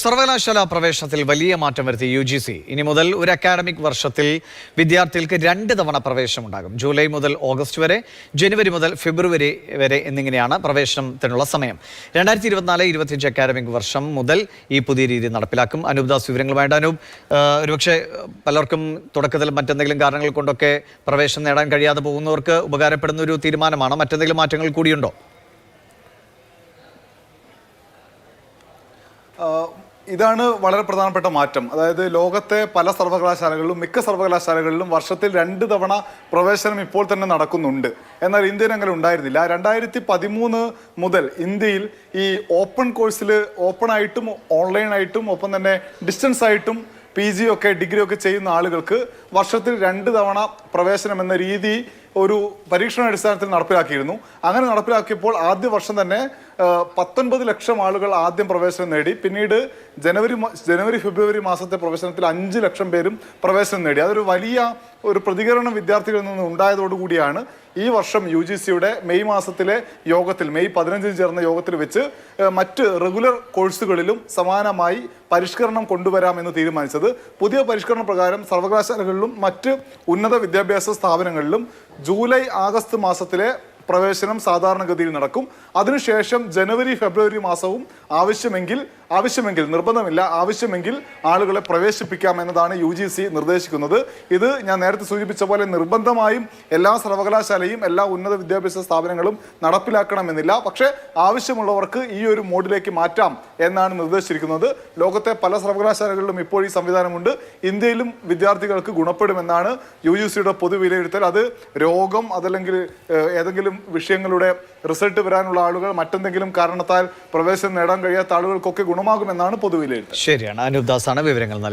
സർവകലാശാല പ്രവേശനത്തിൽ വലിയ മാറ്റം വരുത്തി UGC. ഇനി മുതൽ ഒരു അക്കാഡമിക് വർഷത്തിൽ വിദ്യാർത്ഥികൾക്ക് 2 തവണ പ്രവേശനമുണ്ടാകും. ജൂലൈ മുതൽ ഓഗസ്റ്റ് വരെ, ജനുവരി മുതൽ ഫെബ്രുവരി വരെ എന്നിങ്ങനെയാണ് പ്രവേശനത്തിനുള്ള സമയം. 2024-25 അക്കാഡമിക് വർഷം മുതൽ ഈ പുതിയ രീതി നടപ്പിലാക്കും. അനൂപ് ദാസ് വിവരങ്ങളുമായിട്ട്. അനൂപ്, ഒരുപക്ഷെ പലർക്കും തുടക്കത്തിൽ മറ്റെന്തെങ്കിലും കാരണങ്ങൾ കൊണ്ടൊക്കെ പ്രവേശനം നേടാൻ കഴിയാതെ പോകുന്നവർക്ക് ഉപകാരപ്പെടുന്ന ഒരു തീരുമാനമാണ്. മറ്റെന്തെങ്കിലും മാറ്റങ്ങൾ കൂടിയുണ്ടോ? ഇതാണ് വളരെ പ്രധാനപ്പെട്ട മാറ്റം. അതായത് ലോകത്തെ പല സർവകലാശാലകളിലും മിക്ക സർവകലാശാലകളിലും വർഷത്തിൽ 2 തവണ പ്രവേശനം ഇപ്പോൾ തന്നെ നടക്കുന്നുണ്ട്. എന്നാൽ ഇന്ത്യയിൽ അങ്ങനെ ഉണ്ടായിരുന്നില്ല. 2013 മുതൽ ഇന്ത്യയിൽ ഈ ഓപ്പൺ കോഴ്സിൽ ഓപ്പണായിട്ടും ഓൺലൈനായിട്ടും ഒപ്പം തന്നെ ഡിസ്റ്റൻസ് ആയിട്ടും PG ഒക്കെ ഡിഗ്രി ഒക്കെ ചെയ്യുന്ന ആളുകൾക്ക് വർഷത്തിൽ 2 തവണ പ്രവേശനം എന്ന രീതി ഒരു പരീക്ഷണാടിസ്ഥാനത്തിൽ നടപ്പിലാക്കിയിരുന്നു. അങ്ങനെ നടപ്പിലാക്കിയപ്പോൾ ആദ്യ വർഷം തന്നെ 19 ലക്ഷം ആളുകൾ ആദ്യം പ്രവേശനം നേടി. പിന്നീട് ജനുവരി ഫെബ്രുവരി മാസത്തെ പ്രവേശനത്തിൽ 5 ലക്ഷം പേരും പ്രവേശനം നേടി. അതൊരു വലിയ ഒരു പ്രതികരണം വിദ്യാർത്ഥികളിൽ നിന്ന് ഉണ്ടായതോടുകൂടിയാണ് ഈ വർഷം UGCയുടെ മെയ് മാസത്തിലെ യോഗത്തിൽ, മെയ് 15 ചേർന്ന യോഗത്തിൽ വെച്ച് മറ്റ് റെഗുലർ കോഴ്സുകളിലും സമാനമായി പരിഷ്കരണം കൊണ്ടുവരാമെന്ന് തീരുമാനിച്ചത്. പുതിയ പരിഷ്കരണ പ്രകാരം സർവകലാശാലകളിലും മറ്റ് ഉന്നത വിദ്യാഭ്യാസ സ്ഥാപനങ്ങളിലും ജൂലൈ ആഗസ്റ്റ് മാസത്തിലെ പ്രവേശനം സാധാരണഗതിയിൽ നടക്കും. അതിനുശേഷം ജനുവരി ഫെബ്രുവരി മാസവും ആവശ്യമെങ്കിൽ നിർബന്ധമില്ല, ആവശ്യമെങ്കിൽ ആളുകളെ പ്രവേശിപ്പിക്കാം എന്നതാണ് UGC നിർദ്ദേശിക്കുന്നത്. ഇത് ഞാൻ നേരത്തെ സൂചിപ്പിച്ച പോലെ നിർബന്ധമായും എല്ലാ സർവകലാശാലയും എല്ലാ ഉന്നത വിദ്യാഭ്യാസ സ്ഥാപനങ്ങളും നടപ്പിലാക്കണമെന്നില്ല. പക്ഷേ ആവശ്യമുള്ളവർക്ക് ഈ ഒരു മോഡിലേക്ക് മാറ്റാം എന്നാണ് നിർദ്ദേശിച്ചിരിക്കുന്നത്. ലോകത്തെ പല സർവകലാശാലകളിലും ഇപ്പോൾ ഈ സംവിധാനമുണ്ട്. ഇന്ത്യയിലും വിദ്യാർത്ഥികൾക്ക് ഗുണപ്പെടുമെന്നാണ് UGCയുടെ പൊതുവിലയിരുത്തൽ. അത് രോഗം, അതല്ലെങ്കിൽ ഏതെങ്കിലും വിഷയങ്ങളുടെ റിസൾട്ട് വരാനുള്ള ആളുകൾ, മറ്റെന്തെങ്കിലും കാരണത്താൽ പ്രവേശനം നേടാൻ കഴിയാത്ത ആളുകൾക്കൊക്കെ ഗുണമാകുമെന്നാണ് പൊതുവിലയിരുത്തൽ. ശരിയാണ്. അനൂപ് ദാസാണ് വിവരങ്ങൾ